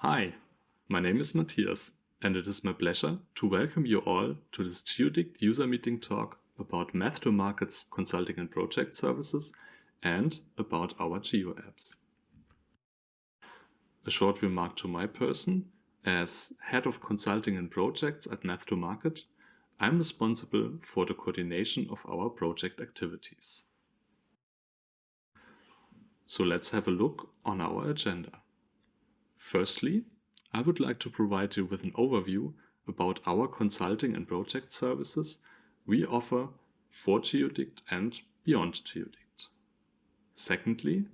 Hi, my name is Matthias, and it is my pleasure to welcome you all to this Geodict user meeting talk about Math2Market's consulting and project services and about our Geo apps. A short remark to my person: as head of consulting and projects at Math2Market, I'm responsible for the coordination of our project activities. So let's have a look on our agenda. Firstly, I would like to provide you with an overview about our consulting and project services we offer for Geodict and beyond Geodict. Secondly,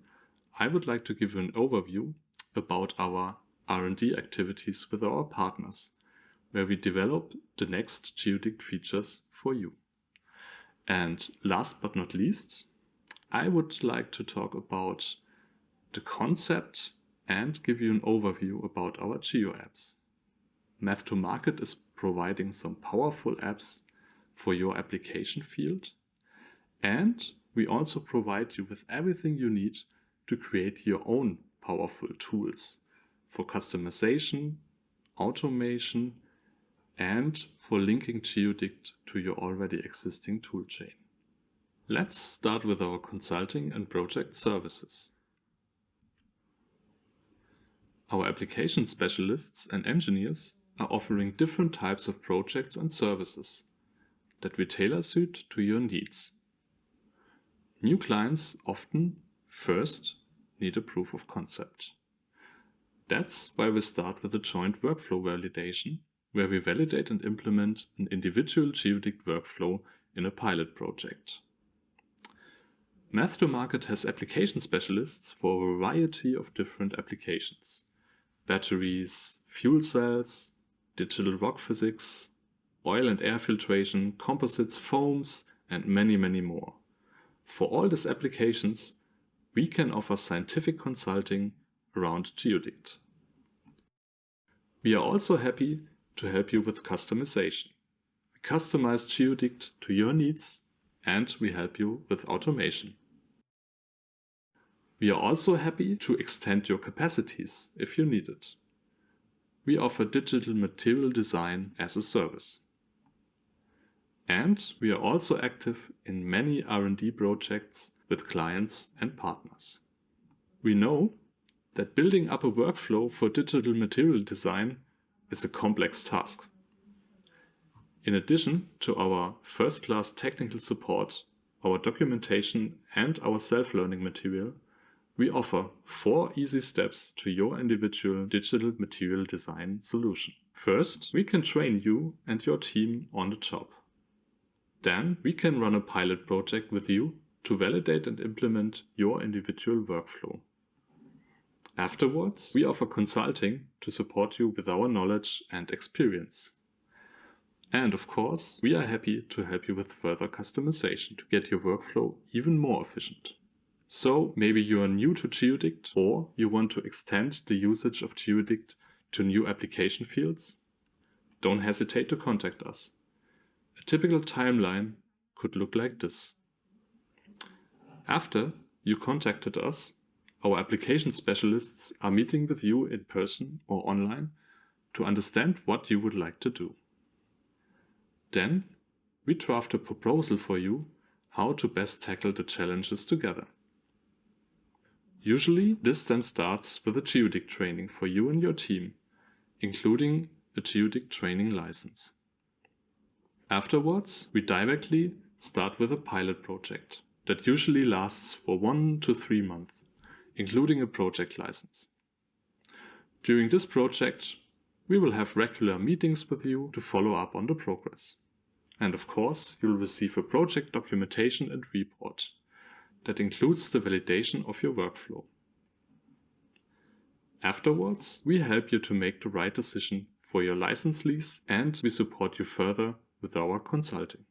I would like to give you an overview about our R&D activities with our partners, where we develop the next Geodict features for you. And last but not least, I would like to talk about the concept and give you an overview about our Geo apps. Math2Market is providing some powerful apps for your application field, and we also provide you with everything you need to create your own powerful tools for customization, automation, and for linking Geodict to your already existing toolchain. Let's start with our consulting and project services. Our application specialists and engineers are offering different types of projects and services that we tailor-suit to your needs. New clients often first need a proof of concept. That's why we start with a joint workflow validation, where we validate and implement an individual Geodict workflow in a pilot project. Math2Market has application specialists for a variety of different applications: batteries, fuel cells, digital rock physics, oil and air filtration, composites, foams, and many, many more. For all these applications, we can offer scientific consulting around Geodict. We are also happy to help you with customization. We customize Geodict to your needs, and we help you with automation. We are also happy to extend your capacities if you need it. We offer digital material design as a service. And we are also active in many R&D projects with clients and partners. We know that building up a workflow for digital material design is a complex task. In addition to our first-class technical support, our documentation, and our self-learning material, we offer 4 easy steps to your individual digital material design solution. First, we can train you and your team on the job. Then, we can run a pilot project with you to validate and implement your individual workflow. Afterwards, we offer consulting to support you with our knowledge and experience. And of course, we are happy to help you with further customization to get your workflow even more efficient. So maybe you are new to Geodict, or you want to extend the usage of Geodict to new application fields? Don't hesitate to contact us. A typical timeline could look like this. After you contacted us, our application specialists are meeting with you in person or online to understand what you would like to do. Then we draft a proposal for you how to best tackle the challenges together. Usually, this then starts with a Geodict training for you and your team, including a Geodict training license. Afterwards, we directly start with a pilot project that usually lasts for 1 to 3 months, including a project license. During this project, we will have regular meetings with you to follow up on the progress. And of course, you'll receive a project documentation and report that includes the validation of your workflow. Afterwards, we help you to make the right decision for your license lease, and we support you further with our consulting.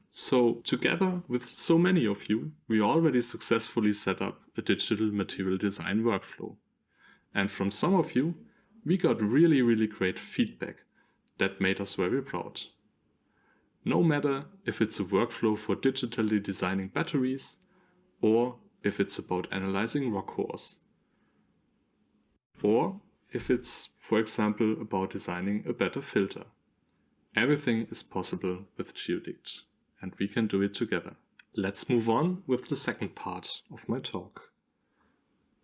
So together with so many of you, we already successfully set up a digital material design workflow. And from some of you, we got really great feedback that made us very proud. No matter if it's a workflow for digitally designing batteries, or if it's about analyzing rock cores, or if it's, for example, about designing a better filter. Everything is possible with GeoDict, and we can do it together. Let's move on with the second part of my talk.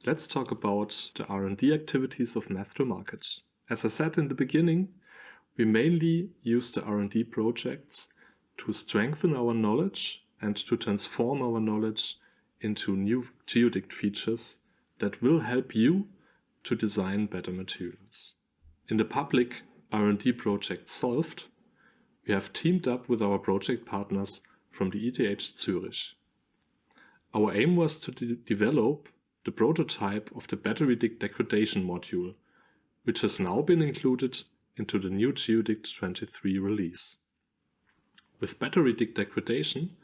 Let's talk about the R&D activities of Math2Market. As I said in the beginning, we mainly use the R&D projects to strengthen our knowledge and to transform our knowledge into new GeoDict features that will help you to design better materials. In the public R&D project Solved, we have teamed up with our project partners from the ETH Zurich. Our aim was to develop the prototype of the BatteryDict degradation module, which has now been included into the new GeoDict 23 release. With BatteryDict degradation,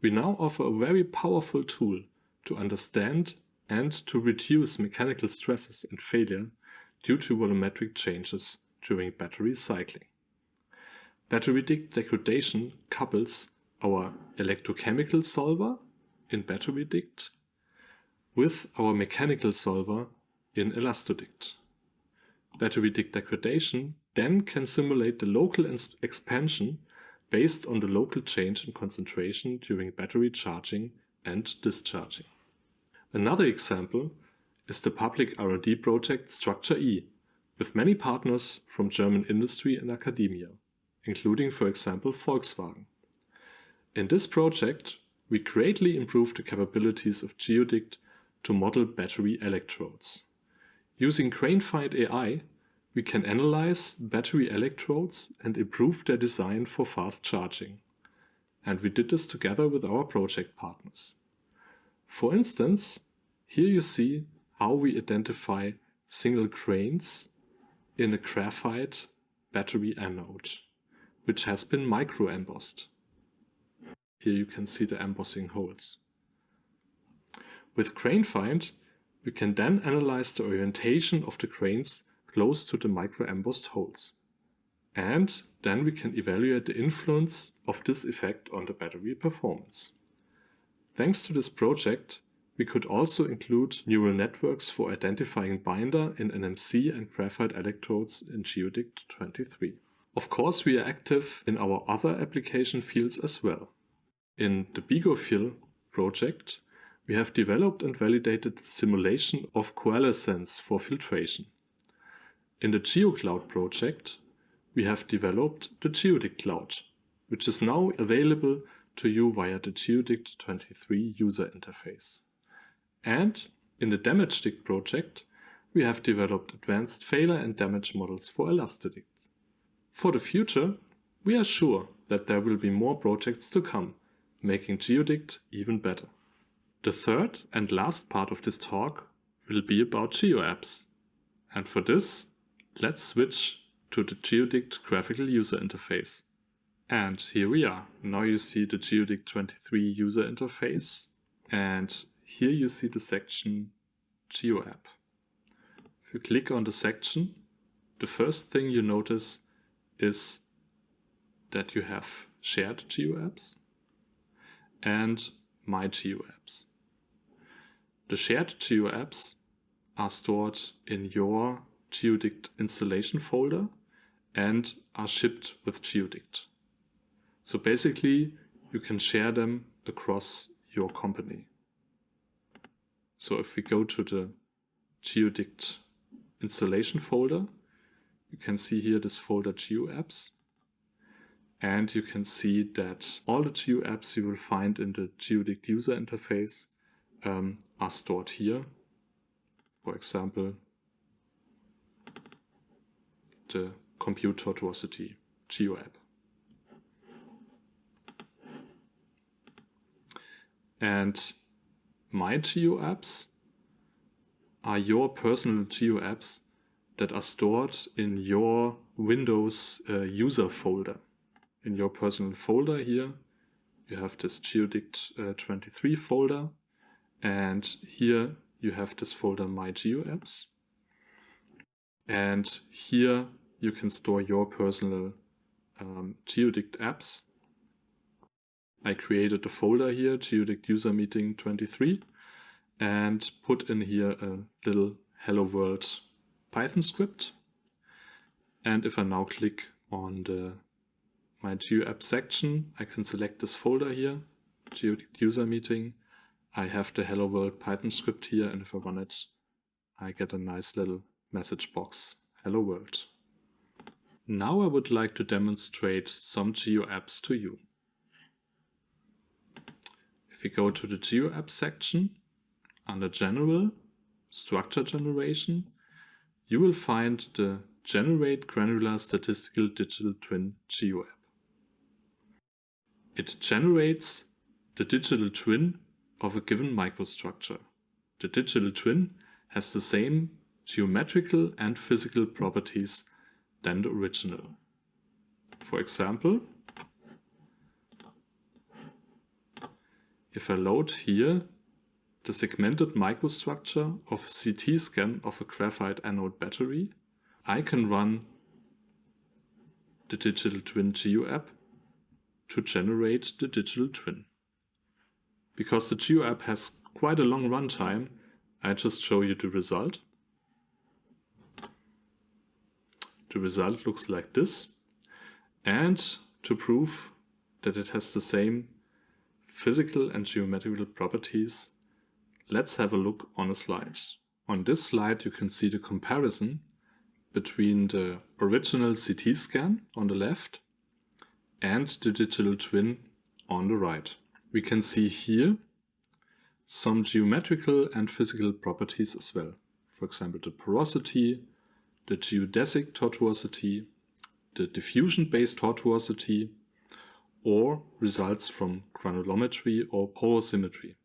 we now offer a very powerful tool to understand and to reduce mechanical stresses and failure due to volumetric changes during battery cycling. BatteryDict degradation couples our electrochemical solver in BatteryDict with our mechanical solver in ElastoDict. BatteryDict degradation then can simulate the local expansion based on the local change in concentration during battery charging and discharging. Another example is the public R&D project Structure E, with many partners from German industry and academia, including, for example, Volkswagen. In this project, we greatly improved the capabilities of GeoDict to model battery electrodes. Using GrainFind AI, we can analyze battery electrodes and improve their design for fast charging. And we did this together with our project partners. For instance, here you see how we identify single grains in a graphite battery anode, which has been micro-embossed. Here you can see the embossing holes. With GrainFind, we can then analyze the orientation of the grains close to the micro-embossed holes. And then we can evaluate the influence of this effect on the battery performance. Thanks to this project, we could also include neural networks for identifying binder in NMC and graphite electrodes in GeoDict 23. Of course, we are active in our other application fields as well. In the BigoFil project, we have developed and validated the simulation of coalescence for filtration. In the GeoCloud project, we have developed the GeoDict Cloud, which is now available to you via the GeoDict 23 user interface. And in the DamageDict project, we have developed advanced failure and damage models for ElastoDict. For the future, we are sure that there will be more projects to come, making GeoDict even better. The third and last part of this talk will be about GeoApps. And for this, let's switch to the GeoDict graphical user interface. And here we are. Now you see the GeoDict 23 user interface. And here you see the section GeoApp. If you click on the section, the first thing you notice is that you have shared GeoApps and My GeoApps. The shared GeoApps are stored in your GeoDict installation folder and are shipped with GeoDict. So basically, you can share them across your company. So if we go to the GeoDict installation folder, you can see here this folder GeoApps. And you can see that all the GeoApps you will find in the GeoDict user interface are stored here. For example, the Compute Tortuosity GeoApp. And My GeoApps are your personal GeoApps that are stored in your Windows user folder. In your personal folder here, you have this GeoDict 23 folder, and here you have this folder My GeoApps. And here you can store your personal GeoDict apps. I created a folder here, GeoDict User Meeting 23, and put in here a little Hello World Python script. And if I now click on my GeoApp section, I can select this folder here, GeoUser meeting. I have the Hello World Python script here, and if I run it, I get a nice little message box, Hello World. Now I would like to demonstrate some GeoApps to you. If we go to the GeoApp section, under General, Structure Generation, you will find the Generate Granular Statistical Digital Twin GeoApp. It generates the digital twin of a given microstructure. The digital twin has the same geometrical and physical properties than the original. For example, if I load here the segmented microstructure of a CT scan of a graphite anode battery, I can run the digital twin GeoApp to generate the digital twin. Because the GeoApp has quite a long runtime, I just show you the result. The result looks like this. And to prove that it has the same physical and geometrical properties, let's have a look on a slide. On this slide you can see the comparison between the original CT scan on the left and the digital twin on the right. We can see here some geometrical and physical properties as well. For example, the porosity, the geodesic tortuosity, the diffusion-based tortuosity, or results from granulometry or porosymmetry.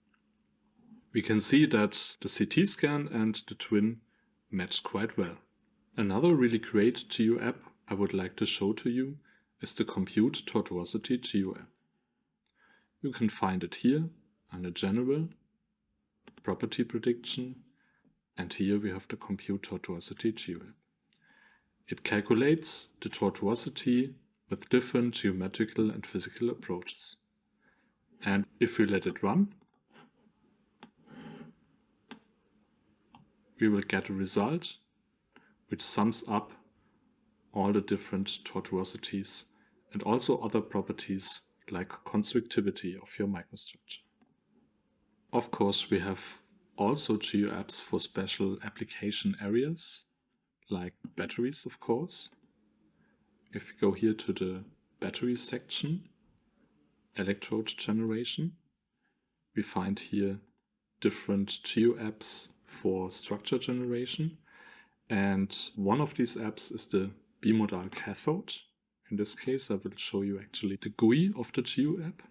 We can see that the CT scan and the twin match quite well. Another really great GeoApp I would like to show to you is the Compute Tortuosity GeoApp. You can find it here under General, Property Prediction, and here we have the Compute Tortuosity GeoApp. It calculates the tortuosity with different geometrical and physical approaches. And if we let it run, we will get a result which sums up all the different tortuosities and also other properties like constrictivity of your microstructure. Of course, we have also GeoApps for special application areas, like batteries, of course. If we go here to the battery section, electrode generation, we find here different GeoApps for structure generation. And one of these apps is the bimodal cathode. In this case, I will show you actually the GUI of the GeoApp.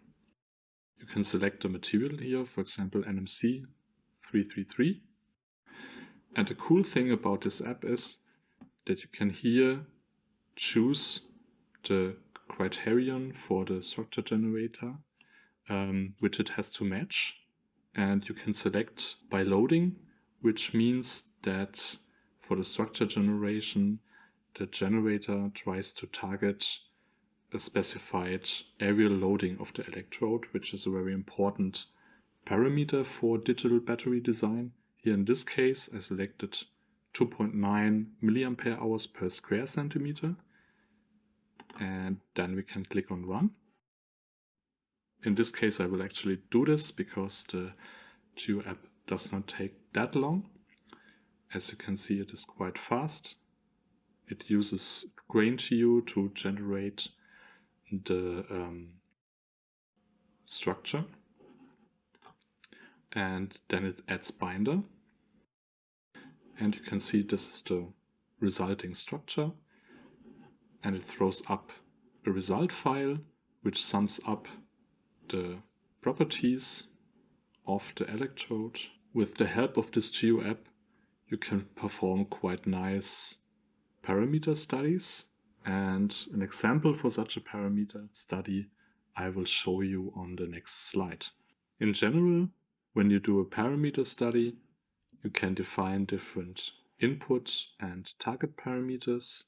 You can select the material here, for example, NMC 333. And the cool thing about this app is that you can here choose the criterion for the structure generator, which it has to match. And you can select by loading, which means that for the structure generation, the generator tries to target a specified areal loading of the electrode, which is a very important parameter for digital battery design. Here in this case, I selected 2.9 milliampere hours per square centimeter. And then we can click on Run. In this case, I will actually do this because the GeoApp does not take that long. As you can see, it is quite fast. It uses GrainGeo to generate the structure. And then it adds binder. And you can see this is the resulting structure. And it throws up a result file which sums up the properties of the electrode. With the help of this GeoApp, you can perform quite nice parameter studies. And an example for such a parameter study I will show you on the next slide. In general, when you do a parameter study, you can define different input and target parameters.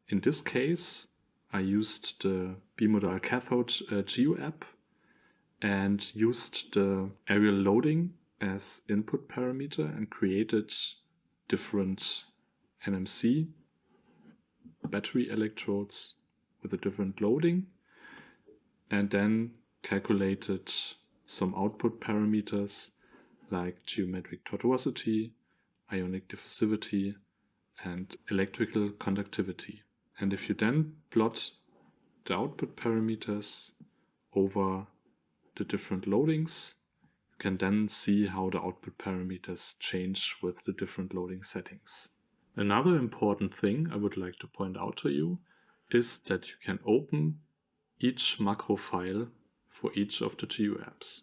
In this case, I used the bimodal cathode GeoApp and used the areal loading as input parameter and created different NMC battery electrodes with a different loading, and then calculated some output parameters like geometric tortuosity, ionic diffusivity, and electrical conductivity. And if you then plot the output parameters over the different loadings, you can then see how the output parameters change with the different loading settings. Another important thing I would like to point out to you is that you can open each macro file for each of the GU apps.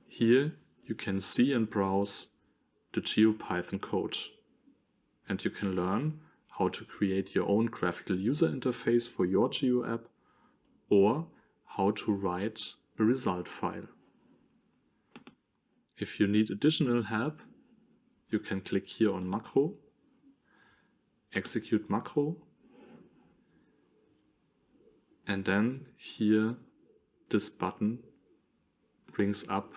Here you can see and browse the GeoPython code, and you can learn how to create your own graphical user interface for your GU app, or how to write a result file. If you need additional help, you can click here on Macro, execute macro, and then here this button brings up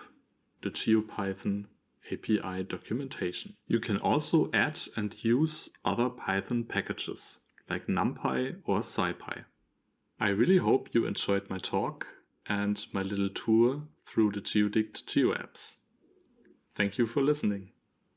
the GeoPython API documentation. You can also add and use other Python packages like NumPy or SciPy. I really hope you enjoyed my talk and my little tour through the GeoDict GeoApps. Thank you for listening.